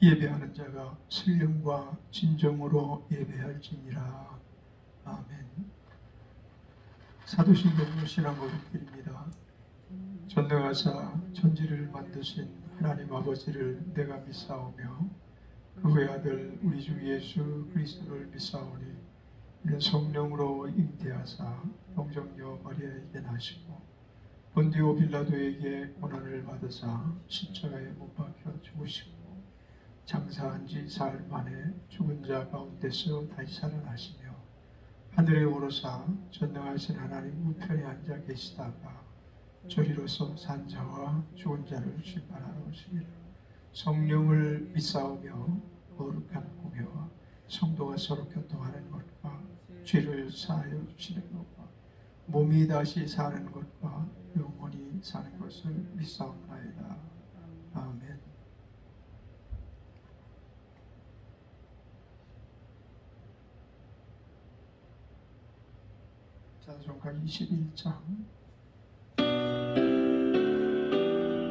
예배하는 자가 신령과 진정으로 예배할지니라. 아멘. 사도신경 신앙 고백드립니다. 전능하사 천지를 만드신 하나님 아버지를 내가 믿사오며 그의 아들 우리 주 예수 그리스도를 믿사오니 이는 성령으로 잉태하사 동정녀 마리아에게 나시고 본디오 빌라도에게 고난을 받으사 십자가에 못 박혀 죽으시고 장사한 지 사흘 만에 죽은 자 가운데서 다시 살아나시며 하늘에 오르사 전능하신 하나님 우편에 앉아 계시다가 저리로서 산 자와 죽은 자를 심판하러 오시리라. 성령을 믿사오며 거룩한 공회와 성도가 서로 교통하는 것과 죄를 사하여 주시는 것과 몸이 다시 사는 것과 영원히 사는 것을 믿사옵나이다. 아멘. 사도전서 21장.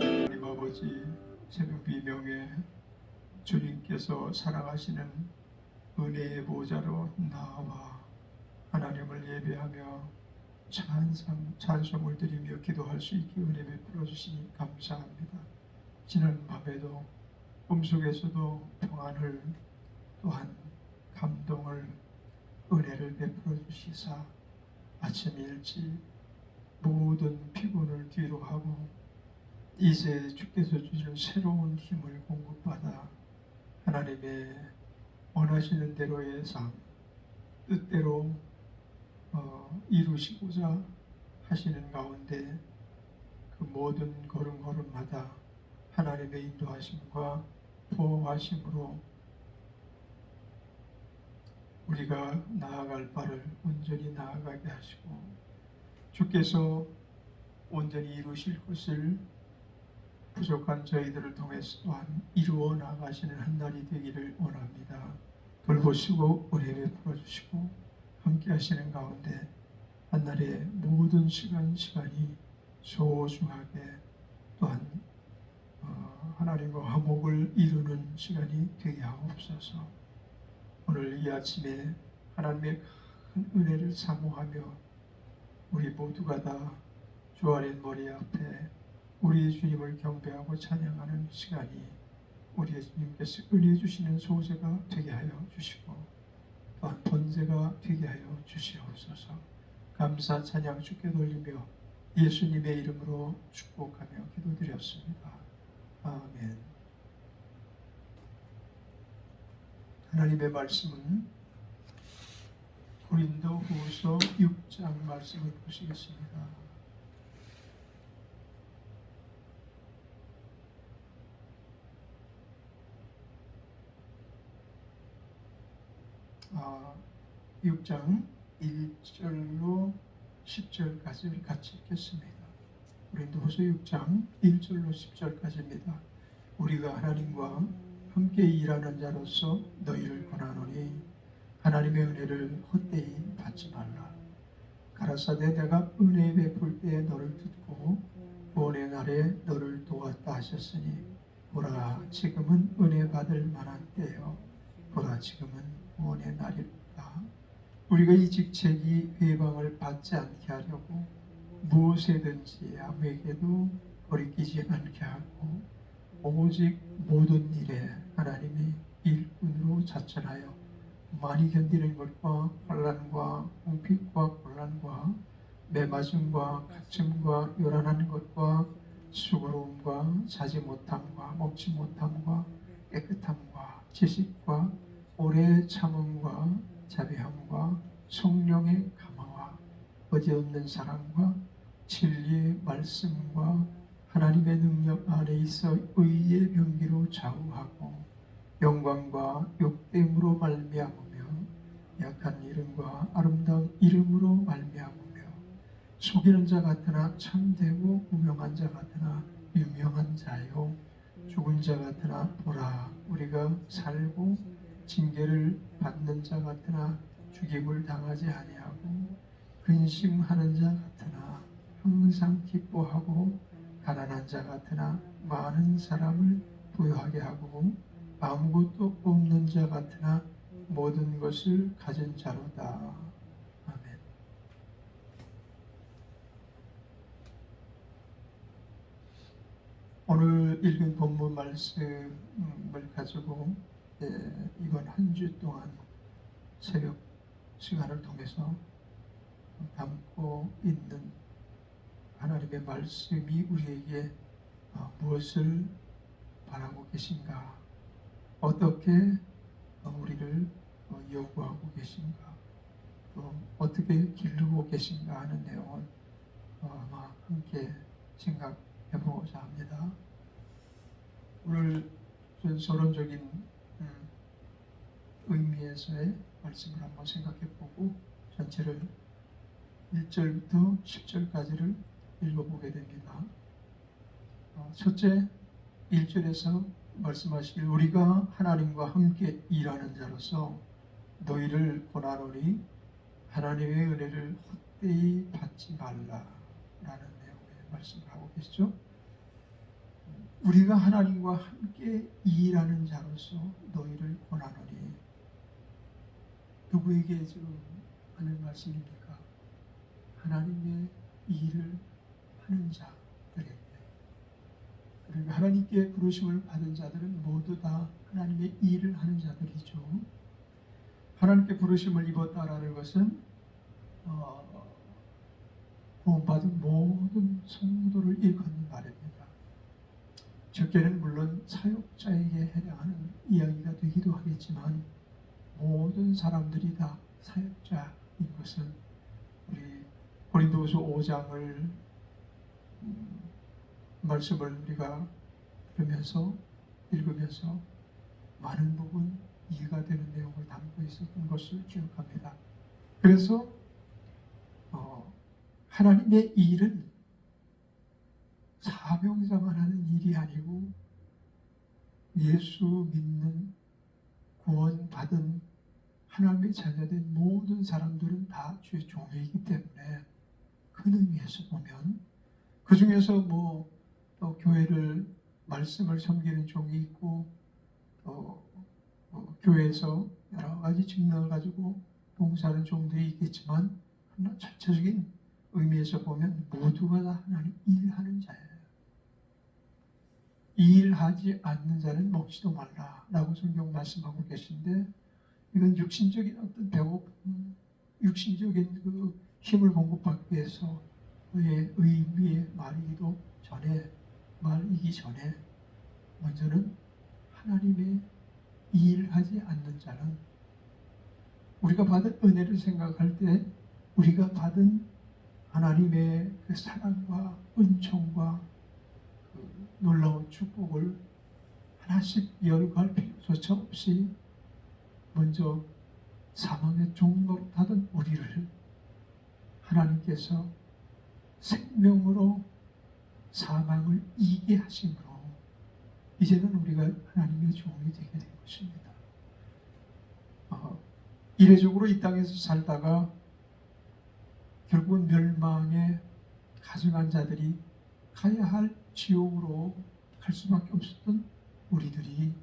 하나님 아버지 새벽 비명에 주님께서 살아가시는 은혜의 보좌로 나와 하나님을 예배하며 찬송을 드리며 기도할 수 있게 은혜 베풀어 주시니 감사합니다. 지난 밤에도 꿈속에서도 평안을 또한 감동을 은혜를 베풀어 주시사 아침 일찍 모든 피곤을 뒤로 하고 이제 주께서 주시는 새로운 힘을 공급받아 하나님의 원하시는 대로의 삶, 뜻대로 이루시고자 하시는 가운데 그 모든 걸음걸음마다 하나님의 인도하심과 보호하심으로 우리가 나아갈 바를 온전히 나아가게 하시고 주께서 온전히 이루실 것을 부족한 저희들을 통해서 또한 이루어 나가시는 한 날이 되기를 원합니다. 돌보시고 은혜 베풀어 주시고 함께 하시는 가운데 한 날의 모든 시간이 소중하게 또한 하나님과 화목을 이루는 시간이 되게 하옵소서. 오늘 이 아침에 하나님의 큰 은혜를 사모하며 우리 모두가 다 주 아래 머리 앞에 우리 주님을 경배하고 찬양하는 시간이 우리 주님께서 은혜 주시는 소재가 되게 하여 주시고 또한 번제가 되게 하여 주시옵소서. 감사 찬양 주께 돌리며 예수님의 이름으로 축복하며 기도드렸습니다. 아멘. 하나님의 말씀은 고린도후서 6장 말씀을 보시겠습니다. 아, 6장 1절로 10절까지 같이 읽겠습니다. 고린도후서 6장 1절로 10절까지입니다. 우리가 하나님과 함께 일하는 자로서 너희를 권하노니 하나님의 은혜를 헛되이 받지 말라. 가라사대 내가 은혜 베풀 때에 너를 듣고 구원의 날에 너를 도왔다 하셨으니 보라 지금은 은혜 받을 만한 때요 보라 지금은 구원의 날이로다. 우리가 이 직책이 회방을 받지 않게 하려고 무엇에든지 아무에게도 거리끼지 않게 하고 오직 모든 일에 하나님이 일꾼으로 자천하여 많이 견디는 것과 환난과 궁핍과 곤란과 매맞음과 갇힘과 요란한 것과 수고로움과 자지 못함과 먹지 못함과 깨끗함과 지식과 오래 참음과 자비함과 성령의 감화와 어지없는 사랑과 진리의 말씀과 하나님의 능력 안에 있어 의의 병기로 좌우하고 영광과 욕됨으로 말미암으며 약한 이름과 아름다운 이름으로 말미암으며 속이는 자 같으나 참되고 무명한 자 같으나 유명한 자요 죽은 자 같으나 보라 우리가 살고 징계를 받는 자 같으나 죽임을 당하지 아니하고 근심하는 자 같으나 항상 기뻐하고 가난한 자 같으나 많은 사람을 부유하게 하고 아무것도 없는 자 같으나 모든 것을 가진 자로다. 아멘. 오늘 읽은 본문 말씀을 가지고 이번 한 주 동안 새벽 시간을 통해서 담고 있는 하나님의 말씀이 우리에게 무엇을 바라고 계신가, 어떻게 우리를 요구하고 계신가, 또 어떻게 기르고 계신가 하는 내용을 아마 함께 생각해 보고자 합니다. 오늘 좀 서론적인 의미에서의 말씀을 한번 생각해 보고 전체를 1절부터 10절까지를 읽어보게 됩니다. 첫째 1절에서 말씀하시길 우리가 하나님과 함께 일하는 자로서 너희를 권하노니 하나님의 은혜를 헛되이 받지 말라 라는 내용의 말씀을 하고 계시죠. 우리가 하나님과 함께 일하는 자로서 너희를 권하노니 누구에게 지금 하는 말씀입니까? 하나님의 일을 하는 자들에게. 그러니까 하나님께 부르심을 받은 자들은 모두 다 하나님의 일을 하는 자들이죠. 하나님께 부르심을 입었다라는 것은 구원받은 모든 성도를 일컫는 말입니다. 적게는 물론 사역자에게 해당하는 이야기가 되기도 하겠지만 모든 사람들이 다 사역자인 것은 우리 고린도후서 5장을 말씀을 우리가 들으면서 읽으면서 많은 부분 이해가 되는 내용을 담고 있었던 것을 기억합니다. 그래서 하나님의 일은 사명자만 하는 일이 아니고 예수 믿는 구원받은 하나님의 자녀된 모든 사람들은 다 주의 종이기 때문에 그 의미에서 보면 그 중에서 또 교회를 말씀을 섬기는 종이 있고 교회에서 여러 가지 직능을 가지고 봉사하는 종들이 있겠지만 전체적인 의미에서 보면 모두가 다 하나님 일하는 자예요. 일하지 않는 자는 먹지도 말라라고 성경 말씀하고 계신데 이건 육신적인 어떤 배고픔, 육신적인 그 힘을 공급하기 위해서 그의 의미의 말이기 전에 먼저는 하나님의 일하지 않는 자는 우리가 받은 은혜를 생각할 때 우리가 받은 하나님의 그 사랑과 은총과 그 놀라운 축복을 하나씩 열거할 필요조차 없이 먼저 사망의 종노릇하던 우리를 하나님께서 생명으로 사망을 이기게 하심으로 이제는 우리가 하나님의 종이 되게 된 것입니다. 이례적으로 이 땅에서 살다가 결국은 멸망에 가증한 자들이 가야 할 지옥으로 갈 수밖에 없었던 우리들이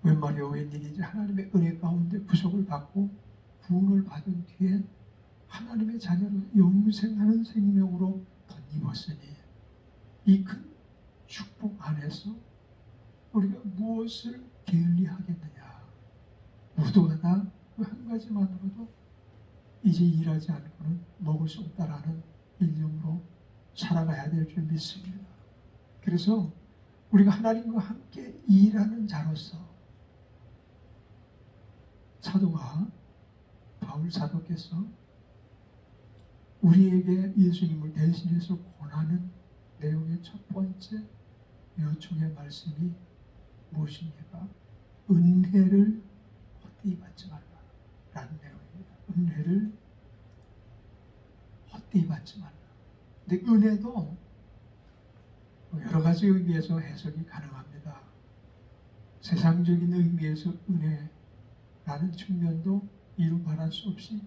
웬말이오 웬일이지 하나님의 은혜 가운데 구속을 받고 구원을 받은 뒤에 하나님의 자녀로 영생하는 생명으로 덧입었으니 이 큰 축복 안에서 우리가 무엇을 게을리하겠느냐. 모두가 다 그 한 가지만으로도 이제 일하지 않고는 먹을 수 없다라는 일념으로 살아가야 될 줄 믿습니다. 그래서 우리가 하나님과 함께 일하는 자로서 바울 사도께서 우리에게 예수님을 대신해서 권하는 내용의 첫 번째 요청의 말씀이 무엇입니까? 은혜를 헛되이 받지 말라라는 내용입니다. 은혜를 헛되이 받지 말라. 근데 은혜도 여러 가지 의미에서 해석이 가능합니다. 세상적인 의미에서 은혜라는 측면도 이루 말할 수 없이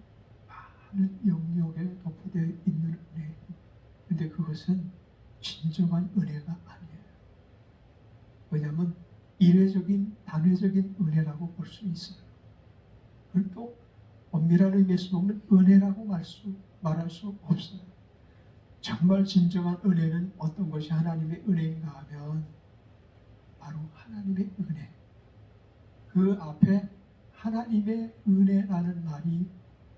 많은 영역에 도포되어 있는 은혜입니다. 그런데 그것은 진정한 은혜가 아니에요. 왜냐하면 이례적인 단회적인 은혜라고 볼 수 있어요. 그걸 또 엄밀한 의미에서 보면 은혜라고 말할 수 없어요. 정말 진정한 은혜는 어떤 것이 하나님의 은혜인가 하면 바로 하나님의 은혜. 그 앞에 하나님의 은혜라는 말이,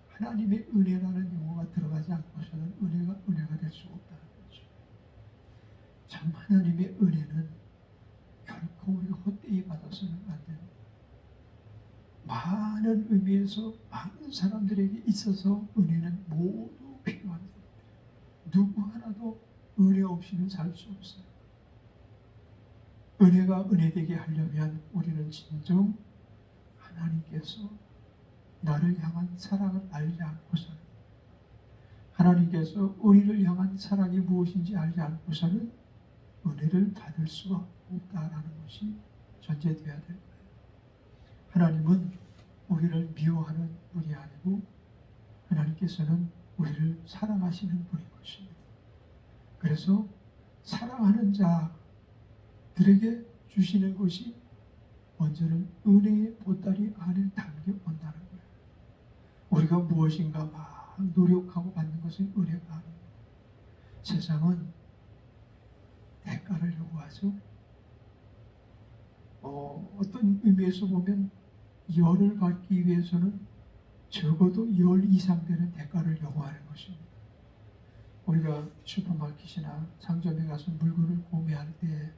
하나님의 은혜라는 용어가 들어가지 않고서는 은혜가 될 수 없다는 거죠. 참 하나님의 은혜는 결코 우리가 헛되이 받아서는 안 됩니다. 많은 의미에서 많은 사람들에게 있어서 은혜는 모두 필요한 것. 누구 하나도 은혜 없이는 살 수 없어요. 은혜가 은혜되게 하려면 우리는 진정 하나님께서 나를 향한 사랑을 알지 않고서는, 하나님께서 우리를 향한 사랑이 무엇인지 알지 않고서는 은혜를 받을 수가 없다라는 것이 전제되어야 될 거예요. 하나님은 우리를 미워하는 분이 아니고 하나님께서는 우리를 사랑하시는 분인 것입니다. 그래서 사랑하는 자들에게 주시는 것이 먼저는 은혜의 보따리 안에 담겨 온다는 거예요. 우리가 무엇인가 막 노력하고 받는 것은 은혜가 아닙니다. 세상은 대가를 요구하죠. 어떤 의미에서 보면 열을 받기 위해서는 적어도 10 이상 되는 대가를 요구하는 것입니다. 우리가 슈퍼마켓이나 상점에 가서 물건을 구매할 때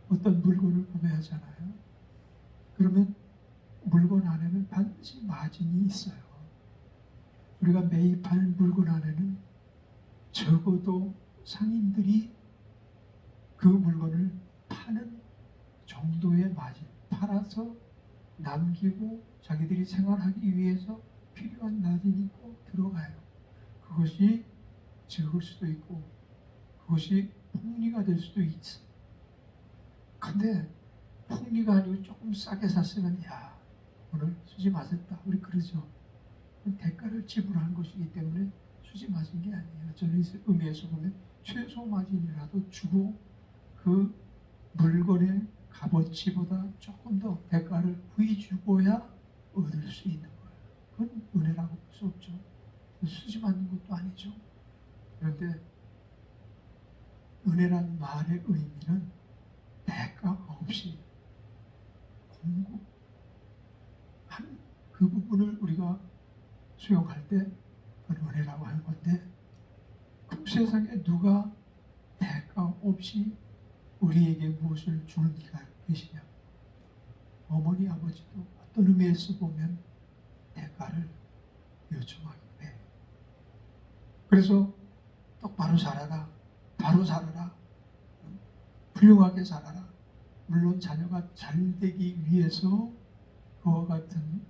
어떤 물건을 구매하잖아요. 그러면 물건 안에는 반드시 마진이 있어요. 우리가 매입하는 물건 안에는 적어도 상인들이 그 물건을 파는 정도의 마진, 팔아서 남기고 자기들이 생활하기 위해서 필요한 마진이 꼭 들어가요. 그것이 적을 수도 있고 그것이 폭리가 될 수도 있어. 근데 폭리가 아니고 조금 싸게 샀으면 야, 오늘 수지 맞았다, 우리 그러죠. 대가를 지불한 것이기 때문에 수지 맞은 게 아니에요. 저는 의미에서 보면 최소 마진이라도 주고 그 물건의 값어치보다 조금 더 대가를 후히 주고야 얻을 수 있는 거예요. 그건 은혜라고 볼 수 없죠. 수지 맞는 것도 아니죠. 그런데 은혜란 말의 의미는 대가 없이 공급한 그 부분을 우리가 수용할 때 그건 은혜라고 하는 건데, 그 세상에 누가 대가 없이 우리에게 무엇을 줄 리가 계시냐? 어머니 아버지도 어떤 의미에서 보면 대가를 요청하기도 해요. 그래서 똑바로 살아라, 바로 살아라, 훌륭하게 살아라. 물론 자녀가 잘 되기 위해서 그와 같은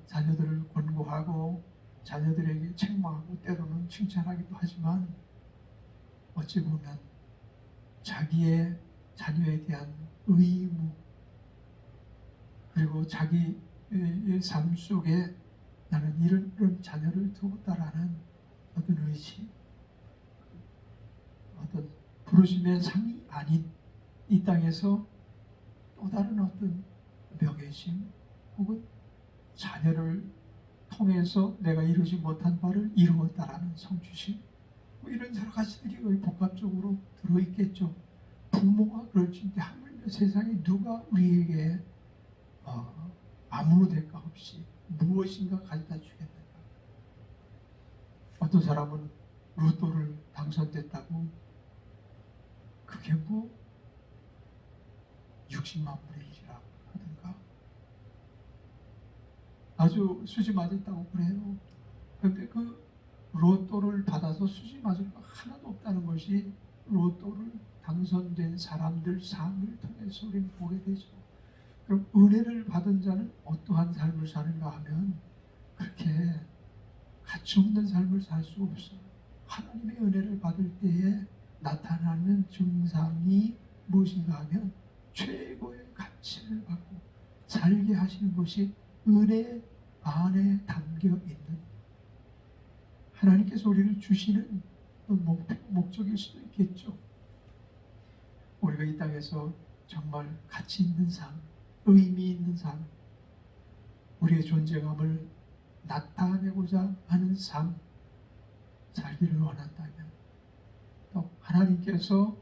자녀들을 권고하고 자녀들에게 책망하고 때로는 칭찬하기도 하지만, 어찌 보면 자기의 자녀에 대한 의무, 그리고 자기의 삶 속에 나는 이런 자녀를 두었다라는 어떤 의지, 어떤 부르심의 상이 아닌 이 땅에서 또 다른 어떤 명예심, 혹은 자녀를 통해서 내가 이루지 못한 바를 이루었다라는 성취심, 뭐 이런 여러 가지들이 거의 복합적으로 들어있겠죠. 부모가 그럴진데 하물며 세상에 누가 우리에게 아무 대가 없이 무엇인가 가져다 주겠는가. 어떤 사람은 로또를 당선됐다고 그게 뭐 60만 불의 일이라고 하든가, 아주 수지 맞았다고 그래요. 그런데 그 로또를 받아서 수지 맞을 거 하나도 없다는 것이 로또를 당선된 사람들 삶을 통해서 우리는 보게 되죠. 그럼 은혜를 받은 자는 어떠한 삶을 사는가 하면 그렇게 가치 없는 삶을 살 수 없어요. 하나님의 은혜를 받을 때에 나타나는 증상이 무엇인가 하면 최고의 가치를 받고 살게 하시는 것이 은혜 안에 담겨 있는, 하나님께서 우리를 주시는 목적일 수도 있겠죠. 우리가 이 땅에서 정말 가치 있는 삶, 의미 있는 삶, 우리의 존재감을 나타내고자 하는 삶 살기를 원한다면, 또 하나님께서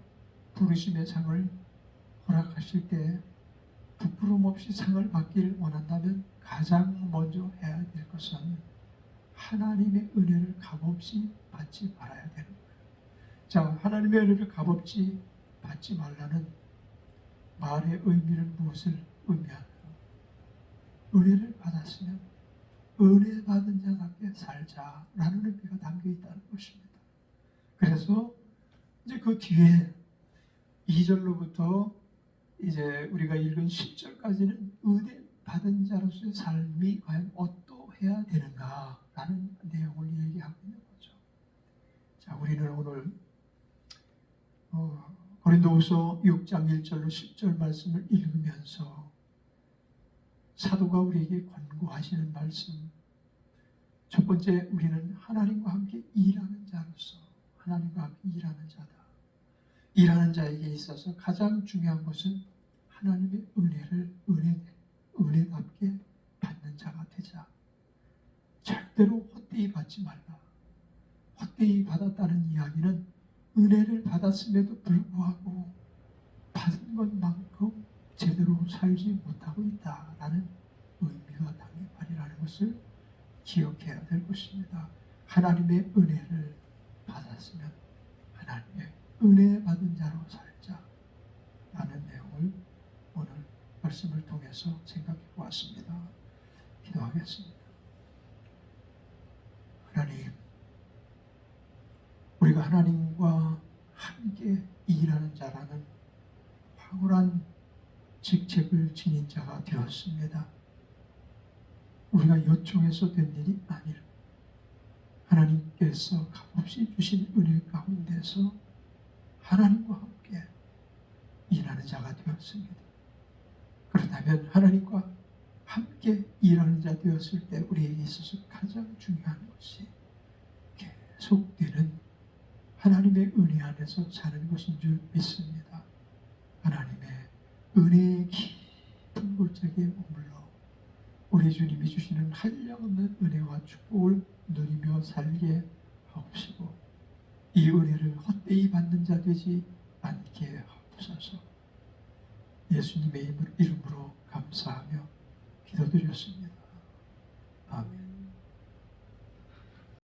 부르심의 상을 허락하실 때 부끄럼 없이 상을 받기를 원한다면 가장 먼저 해야 될 것은 하나님의 은혜를 값없이 받지 말아야 되는 거예요. 자, 하나님의 은혜를 값없이 받지 말라는 말의 의미는 무엇을 의미하는가? 은혜를 받았으면 은혜 받은 자답게 살자라는 의미가 담겨 있다는 것입니다. 그래서 이제 그 뒤에 2절로부터 이제 우리가 읽은 10절까지는 은혜 받은 자로서의 삶이 과연 어떠해야 되는가라는 내용을 얘기하고 있는 거죠. 자, 우리는 오늘 고린도후서 6장 1절로 10절 말씀을 읽으면서 사도가 우리에게 권고하시는 말씀, 첫 번째, 우리는 하나님과 함께 일하는 자로서 하나님과 함께 일하는 자다. 일하는 자에게 있어서 가장 중요한 것은 하나님의 은혜를 은혜답게 받는 자가 되자. 절대로 헛되이 받지 말라. 헛되이 받았다는 이야기는 은혜를 받았음에도 불구하고 받은 것만큼 제대로 살지 못하고 있다라는 의미가 당연하리라는 것을 기억해야 될 것입니다. 하나님의 은혜를 받았으면 하나님의 은혜 받은 자로 살자라는 내용을 오늘 말씀을 통해서 생각해 보았습니다. 기도하겠습니다. 하나님, 우리가 하나님과 함께 일하는 자라는 황홀한 직책을 지닌 자가 되었습니다. 우리가 요청해서 된 일이 아니라 하나님께서 값없이 주신 은혜 가운데서 하나님과 함께 일하는 자가 되었습니다. 그렇다면 하나님과 함께 일하는 자 되었을 때 우리에게 있어서 가장 중요한 것이 계속되는 하나님의 은혜 안에서 사는 것인 줄 믿습니다. 하나님의 은혜의 깊은 골짜기에 머물러 우리 주님이 주시는 한량없는 은혜와 축복을 누리며 살게 하옵시고 이 은혜를 헛되이 받는 자 되지 않게 하옵소서. 예수님의 이름으로 감사하며 기도드렸습니다. 아멘.